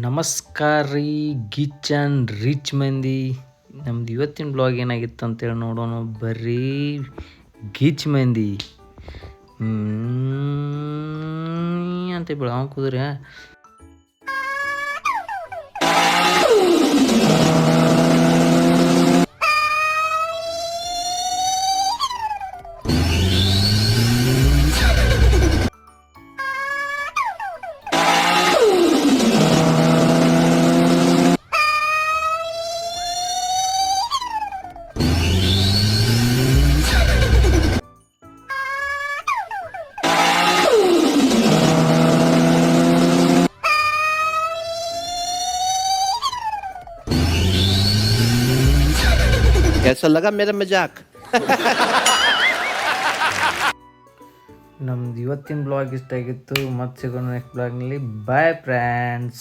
ನಮಸ್ಕಾರ ರೀ ಗಿಚ್ and rich ಮಂದಿ. ನಮ್ದು ಇವತ್ತಿನ ಬ್ಲಾಗ್ ಏನಾಗಿತ್ತು ಅಂತೇಳಿ ನೋಡೋಣ ಬರ್ರೀ. ಗಿಚ್ ಮಂದಿ ಅಂತ ಬೆಳಗಾವ್ ಕುದುರೆ. कैसा लगा मेरा मजाक? ನಮ್ದು ಇವತ್ತಿನ ಬ್ಲಾಗ್ ಇಷ್ಟ ಆಗಿತ್ತು. ಮತ್ತೆ ಸಿಗೋಣ ನೆಕ್ಸ್ಟ್ ಬ್ಲಾಗ್ನಲ್ಲಿ. Bye friends.